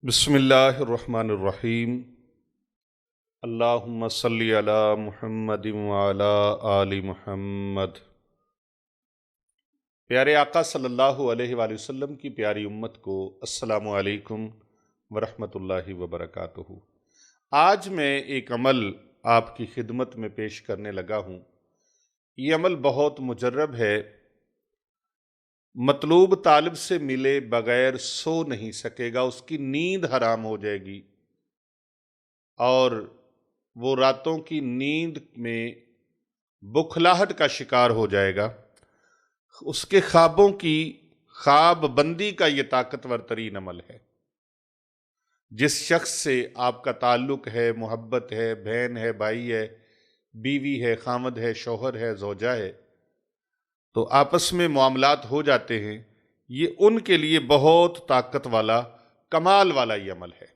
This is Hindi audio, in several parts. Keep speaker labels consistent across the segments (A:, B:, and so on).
A: बिस्मिल्लाहिर्रहमानिर्रहीम। अल्लाहुम्मा सल्लि अला मुहम्मदिन व अला आलि मुहम्मद। प्यारे आका सल्लल्लाहु अलैहि वसल्लम की प्यारी उम्मत को अस्सलामु अलैकुम व रहमतुल्लाहि व बरकातुहू। आज मैं एक अमल आपकी खिदमत में पेश करने लगा हूँ। ये अमल बहुत मुजर्रब है। मतलूब तालिब से मिले बगैर सो नहीं सकेगा, उसकी नींद हराम हो जाएगी और वो रातों की नींद में बुखलाहट का शिकार हो जाएगा। उसके ख्वाबों की ख्वाब बंदी का ये ताकतवर तरीन अमल है। जिस शख्स से आपका ताल्लुक है, मोहब्बत है, बहन है, भाई है, बीवी है, खामद है, शौहर है, ज़ौजा है, तो आपस में मामलात हो जाते हैं, ये उनके लिए बहुत ताकत वाला, कमाल वाला ये अमल है।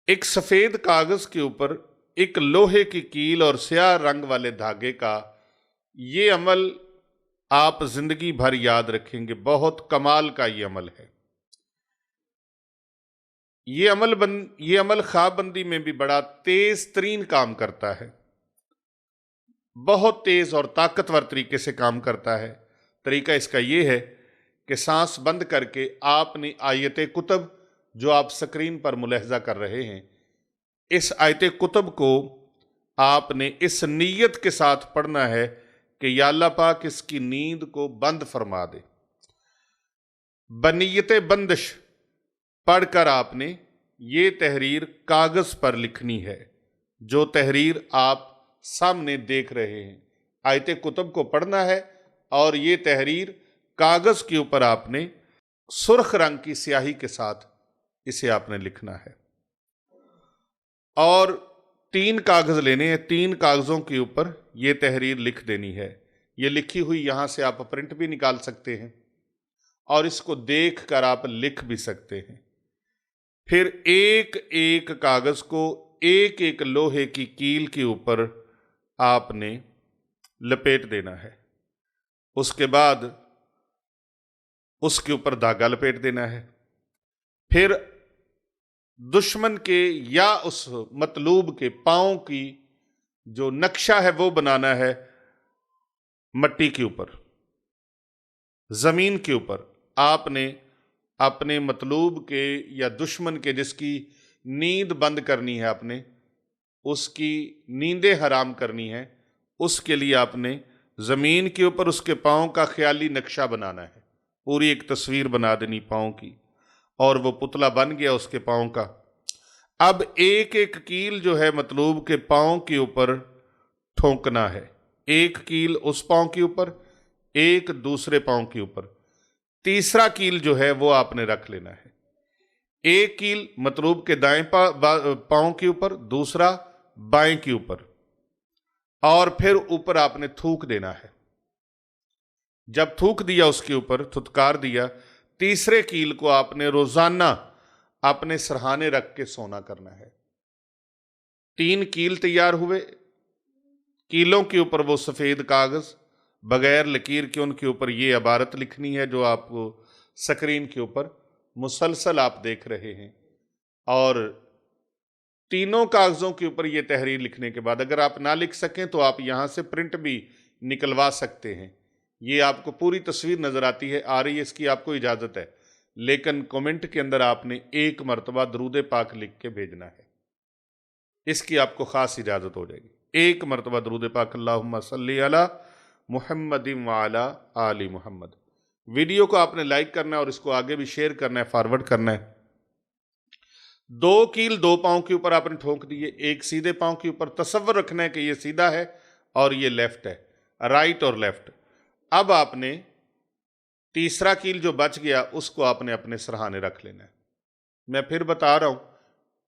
A: एक सफेद कागज के ऊपर एक लोहे की कील और स्याह रंग वाले धागे का ये अमल आप जिंदगी भर याद रखेंगे। बहुत कमाल का ये अमल है। ये अमल ख्वाबबंदी में भी बड़ा तेज तरीन काम करता है। बहुत तेज और ताकतवर तरीके से काम करता है। तरीका इसका यह है कि सांस बंद करके आपने आयत कुतब जो आप स्क्रीन पर मुलाहजा कर रहे हैं, इस आयत कुतब को आपने इस नीयत के साथ पढ़ना है कि या अल्लाह पाक इसकी नींद को बंद फरमा दे। बनीयत बंदिश पढ़कर आपने ये तहरीर कागज पर लिखनी है। जो तहरीर आप सामने देख रहे हैं, आयत कुतब को पढ़ना है और ये तहरीर कागज के ऊपर आपने सुर्ख रंग की स्याही के साथ इसे आपने लिखना है। और 3 कागज लेने हैं। 3 कागजों के ऊपर ये तहरीर लिख देनी है। ये लिखी हुई यहां से आप प्रिंट भी निकाल सकते हैं और इसको देख कर आप लिख भी सकते हैं। फिर एक एक कागज को एक एक लोहे की कील के ऊपर आपने लपेट देना है। उसके बाद उसके ऊपर धागा लपेट देना है। फिर दुश्मन के या उस मतलूब के पांव की जो नक्शा है वो बनाना है। मट्टी के ऊपर, जमीन के ऊपर आपने अपने मतलूब के या दुश्मन के जिसकी नींद बंद करनी है, आपने उसकी नींदें हराम करनी है, उसके लिए आपने जमीन के ऊपर उसके पांव का ख्याली नक्शा बनाना है। पूरी एक तस्वीर बना देनी पांव की, और वो पुतला बन गया उसके पांव का। अब एक एक कील जो है मतलूब के पांव के ऊपर ठोंकना है। एक कील उस पांव के ऊपर, एक दूसरे पांव के ऊपर, तीसरा कील जो है वो आपने रख लेना है। एक कील मतलूब के दाएं पांव के ऊपर, दूसरा बाएं के ऊपर, और फिर ऊपर आपने थूक देना है। जब थूक दिया उसके ऊपर, थुतकार दिया, तीसरे कील को आपने रोजाना अपने सरहाने रख के सोना करना है। 3 कील तैयार हुए। कीलों के ऊपर वो सफेद कागज बगैर लकीर के, उनके ऊपर ये इबारत लिखनी है जो आपको स्क्रीन के ऊपर मुसलसल आप देख रहे हैं। और तीनों कागजों के ऊपर ये तहरीर लिखने के बाद अगर आप ना लिख सकें तो आप यहां से प्रिंट भी निकलवा सकते हैं। ये आपको पूरी तस्वीर नजर आती है, आ रही है, इसकी आपको इजाजत है। लेकिन कमेंट के अंदर आपने 1 मरतबा दरूद पाक लिख के भेजना है। इसकी आपको खास इजाजत हो जाएगी। 1 मरतबा दरूद पाक अल्लाहुम्मा सल्ली अला मुहम्मदिन व अला आलि मुहम्मद। वीडियो को आपने लाइक करना है और इसको आगे भी शेयर करना है, फॉरवर्ड करना है। 2 कील 2 पांव के ऊपर आपने ठोक दिए, एक सीधे पांव के ऊपर। तसव्वुर रखना है कि ये सीधा है और ये लेफ्ट है, राइट और लेफ्ट। अब आपने तीसरा कील जो बच गया उसको आपने अपने सरहाने रख लेना है। मैं फिर बता रहा हूं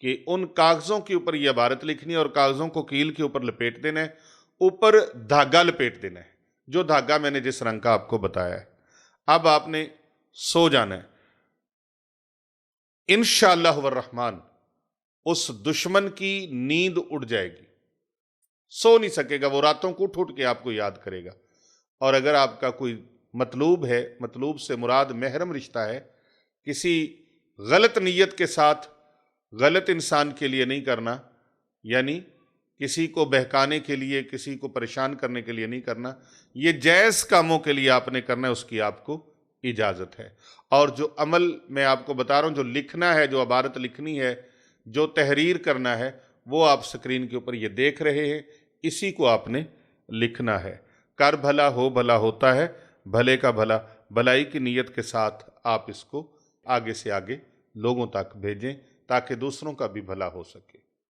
A: कि उन कागजों के ऊपर यह इबारत लिखनी है और कागजों को कील के ऊपर लपेट देना है। ऊपर धागा लपेट देना है, जो धागा मैंने जिस रंग का आपको बताया है। अब आपने सो जाना है। इंशाअल्लाह वर रहमान उस दुश्मन की नींद उड़ जाएगी, सो नहीं सकेगा। वो रातों को उठ उठ के आपको याद करेगा। और अगर आपका कोई मतलूब है, मतलूब से मुराद महरम रिश्ता है, किसी गलत नीयत के साथ गलत इंसान के लिए नहीं करना, यानी किसी को बहकाने के लिए, किसी को परेशान करने के लिए नहीं करना। ये जायज़ कामों के लिए आपने करना है, उसकी आपको इजाज़त है। और जो अमल मैं आपको बता रहा हूँ, जो लिखना है, जो इबारत लिखनी है, जो तहरीर करना है, वो आप स्क्रीन के ऊपर ये देख रहे हैं, इसी को आपने लिखना है। कर भला हो भला होता है, भले का भला, भलाई की नीयत के साथ आप इसको आगे से आगे लोगों तक भेजें ताकि दूसरों का भी भला हो सके।